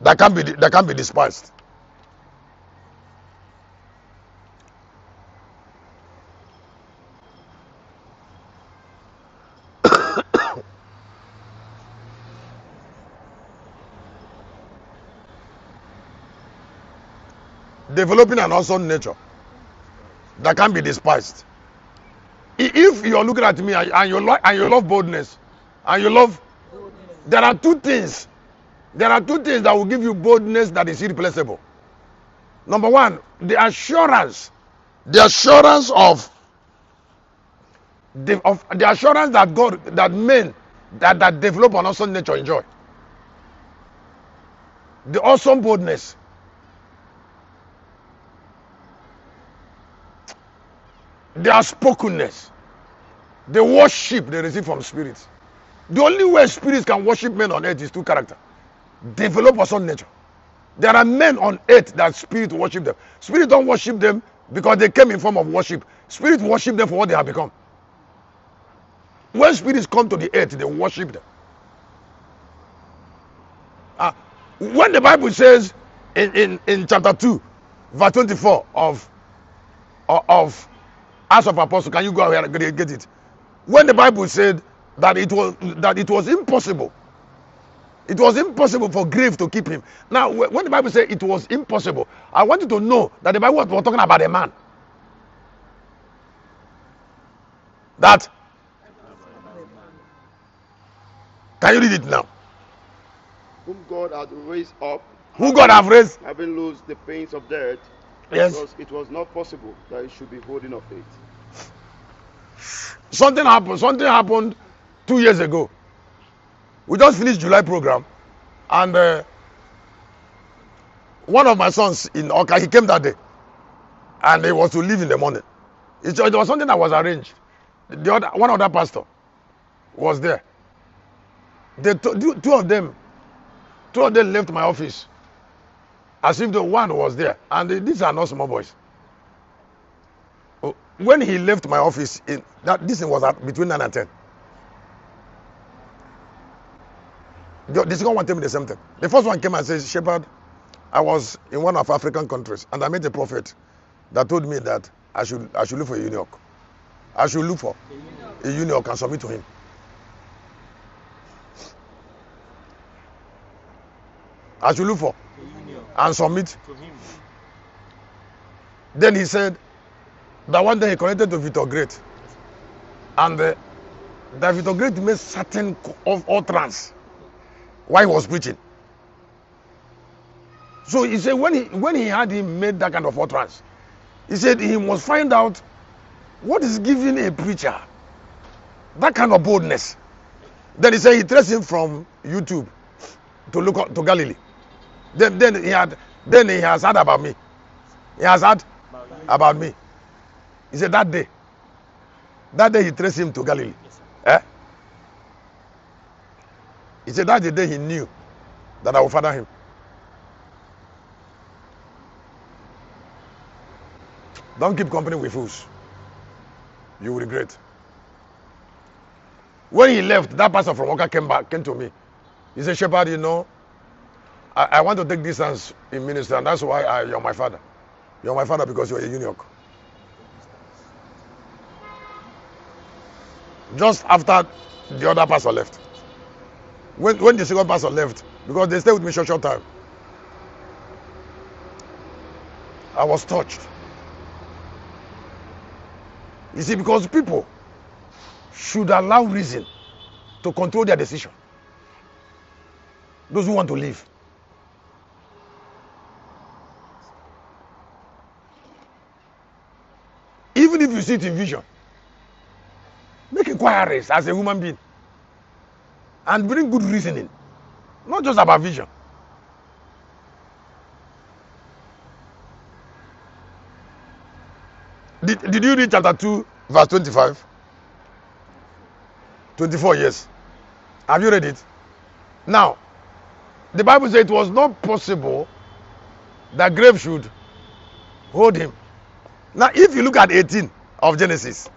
that can be despised. Developing an awesome nature that can be despised. If you're looking at me and you love boldness, and you love, there are two things that will give you boldness that is irreplaceable. Number one, the assurance of the assurance that God, that men that develop an awesome nature enjoy. The awesome boldness. Their spokenness, the worship they receive from spirits. The only way spirits can worship men on earth is through character. Develop awesome nature. There are men on earth that spirit worship them. Spirit don't worship them because they came in form of worship. Spirit worship them for what they have become. When spirits come to the earth, they worship them. When the Bible says in chapter 2, verse 24 of Acts of Apostles, can you go ahead and get it? When the Bible said that it was impossible for grave to keep him. Now, when the Bible said it was impossible, I want you to know that the Bible was talking about a man. That, can you read it now? Whom God had raised up. Who God have raised? Having loosed the pains of death. Yes. Because it was not possible that he should be holding of it. Something happened 2 years ago. We just finished July program, and one of my sons in Oka, he came that day, and he was to leave in the morning. It was something that was arranged. One other pastor was there. Two of them left my office as if the one was there, and these are not small boys. When he left my office, this was at between 9 and 10. The second one told me the same thing. The first one came and said, Shepherd, I was in one of African countries, and I met a prophet that told me that I should look for a eunuch. I should look for a eunuch and submit to him. I should look for and submit to him. Then he said that one day he connected to Victor Great, and that Victor Great made certain utterance while he was preaching. So he said when he had him made that kind of utterance, he said he must find out what is giving a preacher that kind of boldness. Then he said he traced him from YouTube to Galilee. Then he has heard about me. He has heard about me. He said that day he traced him to Galilee. He said that's the day he knew that I would father him. Don't keep company with fools. You will regret. When he left, that pastor from Oka came to me. He said, Shepherd, you know, I want to take distance in ministry, and that's why you're my father. You're my father because you're a eunuch. Just after the other pastor left. When the second pastor left, because they stayed with me short time, I was touched. You see, because people should allow reason to control their decision. Those who want to live. Even if you see it in vision, make inquiries as a human being and bring good reasoning, not just about vision. Did you read chapter 2 verse 25? 24 years. Have you read it? Now, the Bible says it was not possible that grave should hold him. Now, if you look at 18 of Genesis,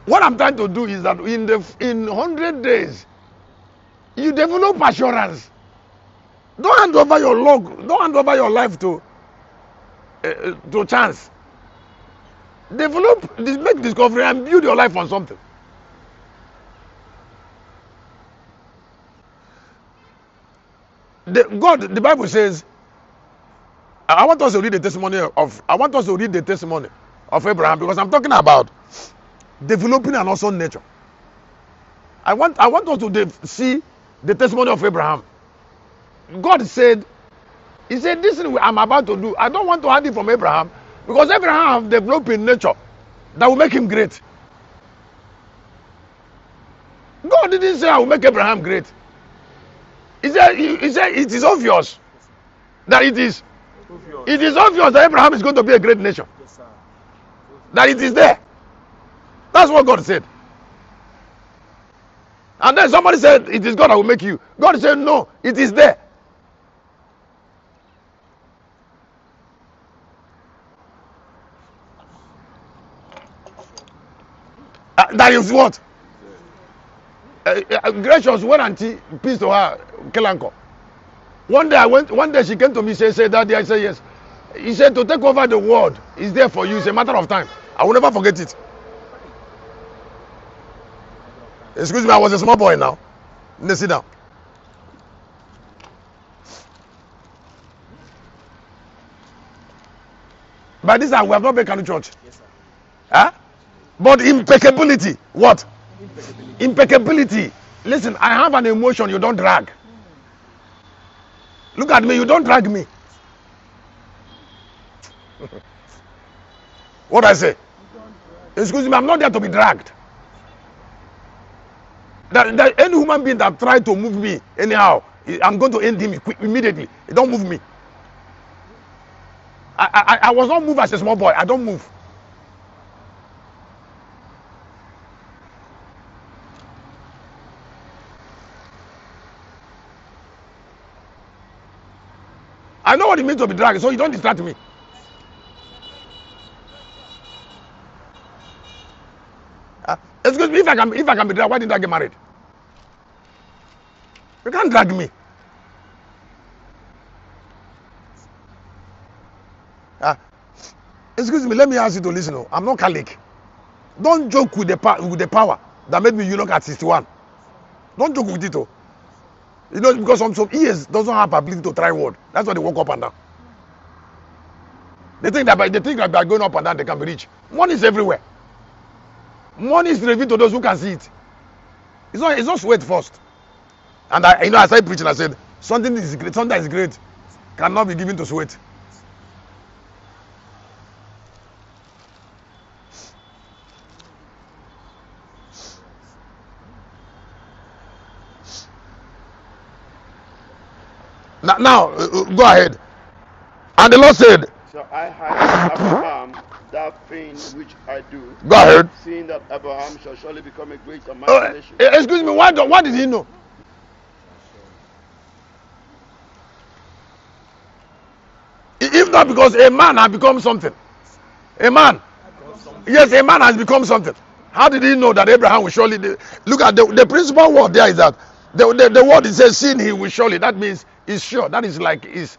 what I'm trying to do is that in 100 days, you develop assurance Don't hand over your luck. Don't hand over your life to chance. Develop, make discovery, and build your life on something. The Bible says, I want us to read the testimony of Abraham, because I'm talking about developing an awesome nature. I want us to see the testimony of Abraham. God said, He said, this thing I'm about to do, I don't want to hide it from Abraham, because Abraham has developed a nature that will make him great. God didn't say I will make Abraham great. He said it is obvious that it is obvious that Abraham is going to be a great nation. That it is there. That's what God said. And then somebody said, it is God that will make you. God said, no, it is there. That is what? Gracious, when auntie, peace to her, Kelanko. One day she came to me, said, Daddy, I said, yes. He said, to take over the world is there for you. It's a matter of time. I will never forget it. Excuse me, I was a small boy now. Let's sit down. By this time, we have not been to church. Yes, sir. Huh? But impeccability, what? Impeccability. Listen, I have an emotion you don't drag. Look at me, you don't drag me. What I say? Excuse me, I'm not there to be dragged. That any human being that tried to move me anyhow, I'm going to end him immediately. Don't move me. I was not moved as a small boy. I don't move. I know what it means to be dragged, so you don't distract me. Excuse me, if I can be dragged, why didn't I get married? You can't drag me. Excuse me, let me ask you to listen. I'm not Catholic. Don't joke with the power that made me eunuch at 61. Don't joke with it. You know, because some ears doesn't have ability to try word. That's why they walk up and down. They think that by going up and down they can be rich. Money is everywhere. Money is revealed to those who can see it. It's not sweat first. And I started preaching. I said something that is great cannot be given to sweat. Now go ahead. And the Lord said, "So I hide from Abraham that thing which I do." Go ahead. Seeing that Abraham shall surely become a great and mighty nation. Excuse me, why did he know? If not because a man has become something. A man. Yes, a man has become something. How did he know that Abraham will surely... Look at the principal word there is that the word it says, seeing he will surely. That means he's sure. That is like is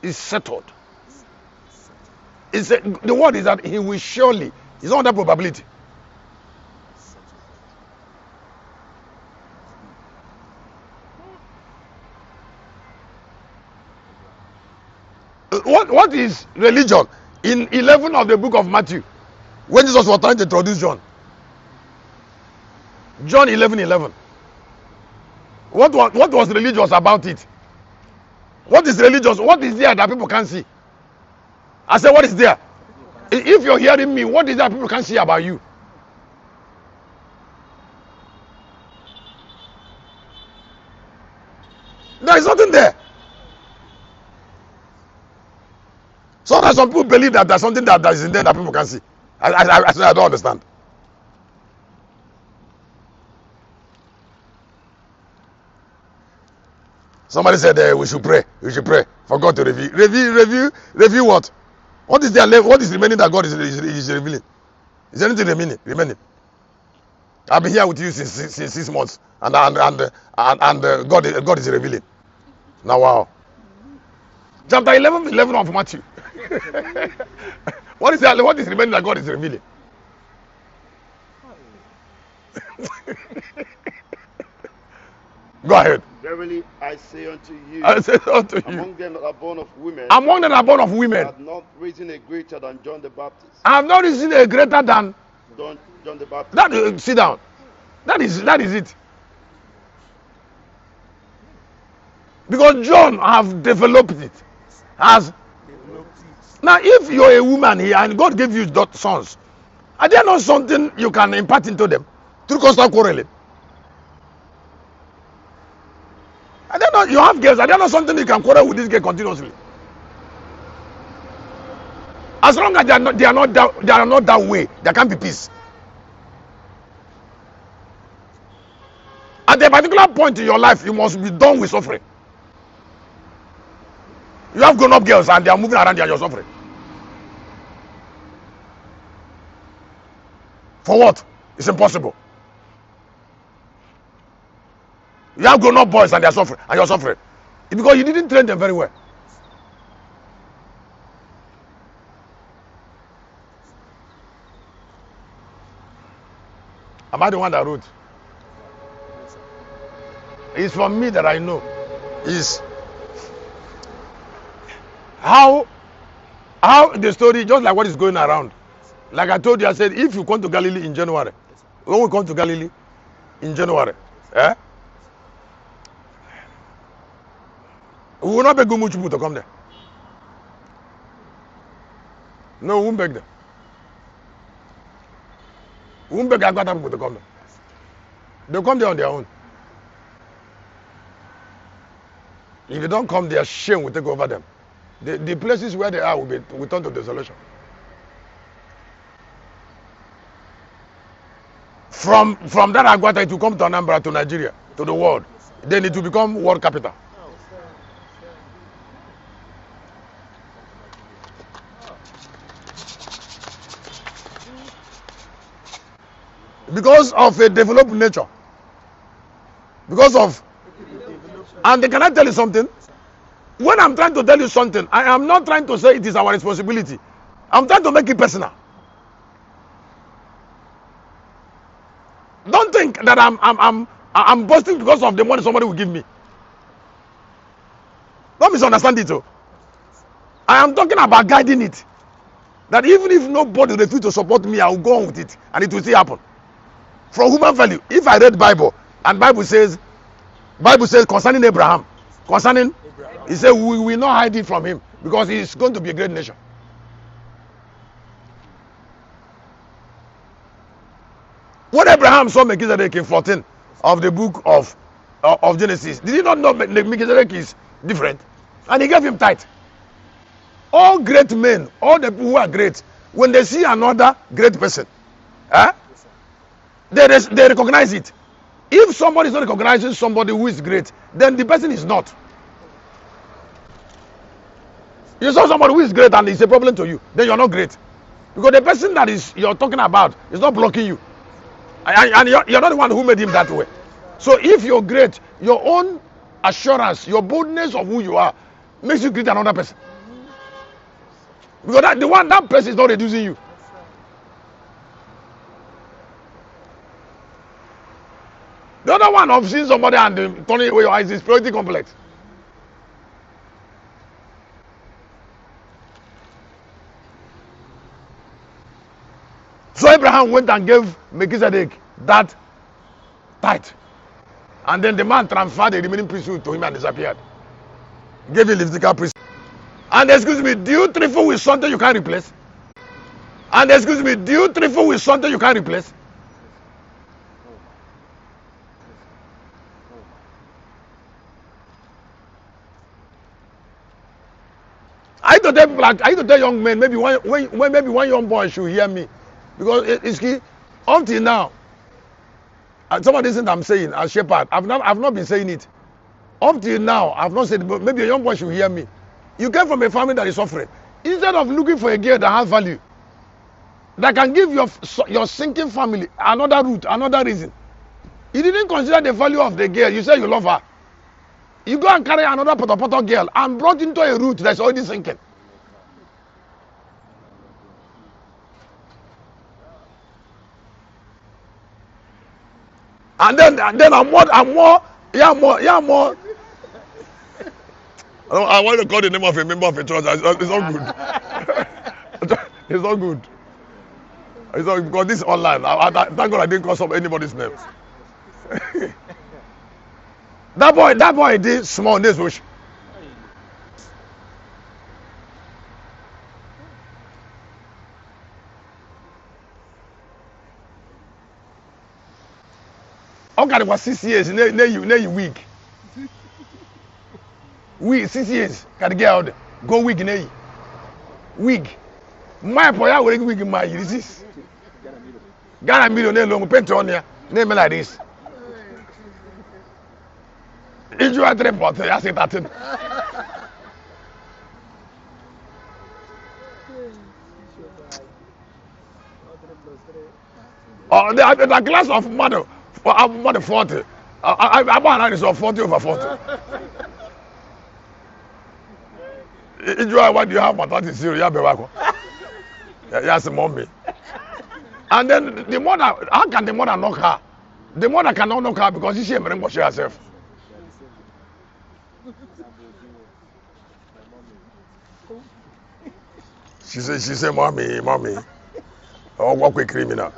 settled. The word is that he will surely. It's not that probability. What is religion? In 11 of the book of Matthew, when Jesus was trying to introduce John 11:11. What was religious about it? What is religious? What is there that people can't see? I said, what is there? If you're hearing me, what is that people can't see about you? There is nothing there. So that some people believe that there's something that is in there that people can see. I don't understand. Somebody said we should pray. We should pray for God to reveal. Review what? What is there? What is remaining that God is revealing? Is there anything remaining? I've been here with you since 6 months, and God is revealing. Now, wow. Chapter 11 of Matthew. What is remaining that God is revealing? Go ahead. Verily I say unto you, I say unto you, among them that are born of women, among them that are born of women, have not risen a greater than John the Baptist. I have not risen a greater than John the Baptist. that. Sit down. That is it. Because John have developed it. Now, if you're a woman here and God gave you sons, are there not something you can impart into them through constant quarreling? Are there not, you have girls, are there not something you can quarrel with this girl continuously? As long as they are not that way, there can't be peace. At a particular point in your life, you must be done with suffering. You have grown-up girls and they are moving around and you're suffering. For what? It's impossible. You have grown-up boys and they are suffering, and you're suffering. It's because you didn't train them very well. Am I the one that wrote? It's from me that I know. Is how the story, just like what is going around. Like I told you, I said, if you come to Galilee in January, when we come to Galilee in January, we will not beg much people to come there. No, we won't beg them. We won't beg Agbata people to come there. They'll come there on their own. If they don't come there, shame will take over them. The places where they are will turn to desolation. From that Agbata, it will come to Anambra, to Nigeria, to the world. Then it will become world capital. Because of a developed nature. And can I tell you something? When I'm trying to tell you something, I am not trying to say it is our responsibility. I'm trying to make it personal. Don't think that I'm boasting because of the money somebody will give me. Don't misunderstand it. I am talking about guiding it. That even if nobody refuses to support me, I will go on with it, and it will still happen. From human value, if I read Bible and Bible says concerning Abraham, he said we will not hide it from him because he is going to be a great nation. When Abraham saw Melchizedek in 14 of the book of Genesis, did he not know Melchizedek is different? And he gave him tithe. All great men, all the people who are great, when they see another great person, they recognize it. If somebody is not recognizing somebody who is great, then the person is not. You saw somebody who is great and it's a problem to you, then you're not great. Because the person that you're talking about is not blocking you. And you're not the one who made him that way. So if you're great, your own assurance, your boldness of who you are, makes you greet another person. Because that person is not reducing you. The other one of seeing somebody and turning away your eyes is superiority complex. So Abraham went and gave Melchizedek that tithe. And then the man transferred the remaining priesthood to him and disappeared. Gave him Levitical priesthood. And excuse me, do you trifle with something you can't replace? And excuse me, do you trifle with something you can't replace? I need to tell young men, maybe one young boy should hear me. Because it's key. Until now, some of the things I'm saying as shepherd, I've not been saying it. Up till now, I've not said, but maybe a young boy should hear me. You came from a family that is suffering. Instead of looking for a girl that has value, that can give your sinking family another route, another reason. You didn't consider the value of the girl. You said you love her. You go and carry another potopoto girl and brought into a root that's already sinking. And then I'm more. I want to call the name of a member of a church. It's not good. It's not good. It's not, because this is online. Thank God I didn't call anybody's name. That boy did small this wish. Okay, it was 6 years. Now you weak. Weak 6 years. Can the girl go weak now? Weak. My boy, I will weak my resist. Ghana millionaire long paint on here. Name like this. If you are 3 pots, I say that. Oh, the class of mother 40. I'm on is of 40 over 40. If you are what you have, but that is zero. You have a yes, mommy. And then the mother, how can the mother knock her? The mother cannot knock her because she can't wash herself. She said, mommy. Oh, walk with criminal.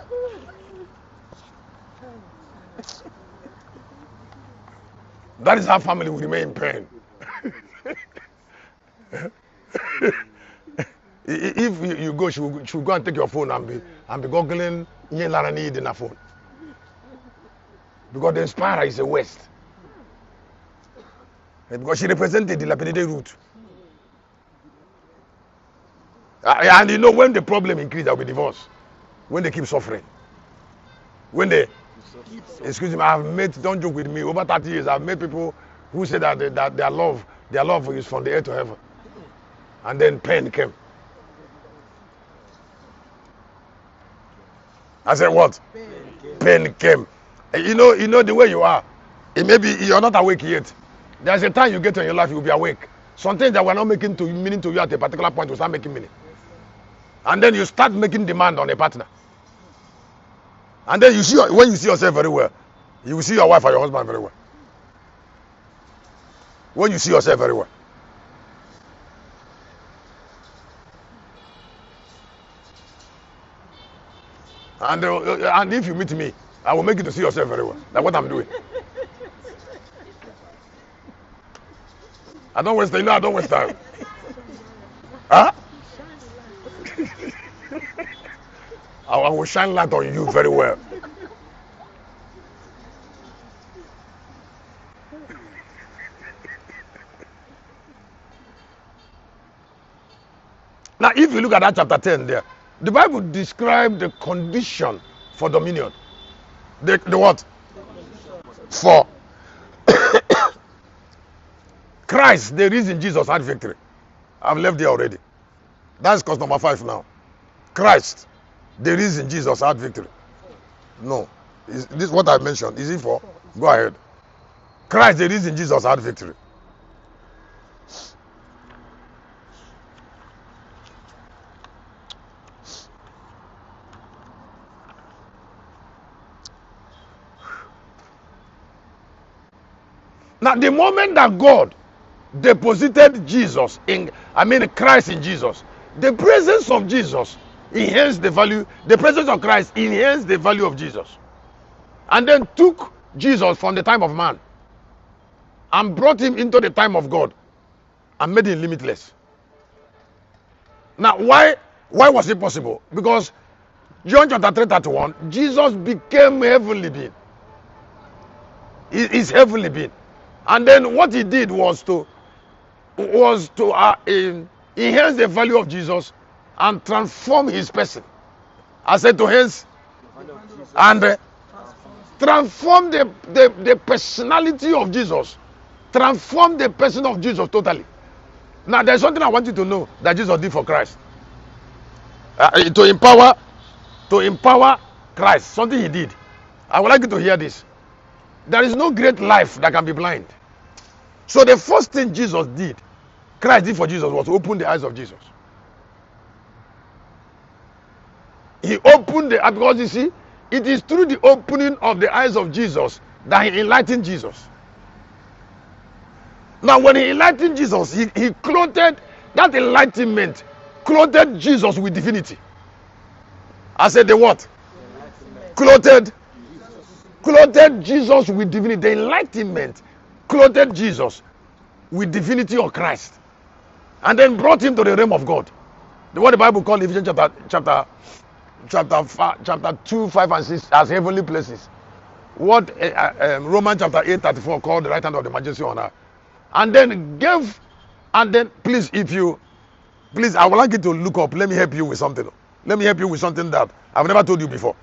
That is how family will remain in pain. If you go, she will go and take your phone and be googling need in her phone. Because the inspirer is a West. And because she represented the dilapidated root. And you know when the problem increases, there will be divorce. When they keep suffering. When they, excuse me, I've met, don't joke with me, over 30 years, I've met people who say that their love is from the earth to heaven. And then pain came. I said, what? Pain came. You know the way you are. It maybe you're not awake yet. There's a time you get in your life, you'll be awake. Some things that were not making meaning to you at a particular point will start making meaning. And then you start making demand on a partner. And then when you see yourself very well, you will see your wife or your husband very well. When you see yourself very well. And if you meet me, I will make you to see yourself very well. That's what I'm doing. I don't waste time. Huh? I will shine light on you very well. Now, if you look at that chapter 10 there, the Bible describes the condition for dominion. The what? For Christ, the reason Jesus had victory. I've left there already. That's course number 5 now. Christ, the reason Jesus had victory. No. Is this what I mentioned? Is it 4? Go ahead. Christ, the reason Jesus had victory. Now, the moment that God deposited Christ in Jesus, the presence of Jesus enhanced the value, the presence of Christ enhanced the value of Jesus. And then took Jesus from the time of man and brought him into the time of God and made him limitless. Now, why was it possible? Because John chapter 3:31, Jesus became heavenly being. He is heavenly being. And then what he did was to enhance the value of Jesus and transform his person. I said to hence and transform the personality of Jesus. Transform the person of Jesus totally. Now there's something I want you to know that Jesus did for Christ. To empower Christ, something he did. I would like you to hear this. There is no great life that can be blind. So the first thing Jesus did, Christ did for Jesus, was to open the eyes of Jesus. He opened the eyes, because you see, it is through the opening of the eyes of Jesus that he enlightened Jesus. Now, when he enlightened Jesus, he clothed that enlightenment, clothed Jesus with divinity. I said the what? Clothed Jesus with divinity. The enlightenment clothed Jesus with divinity of Christ, and then brought him to the realm of God. What the Bible calls Ephesians chapter 2, 5, and 6 as heavenly places. What Romans chapter 8:34 called the right hand of the majesty on earth. And then please, I would like you to look up. Let me help you with something. Let me help you with something that I've never told you before.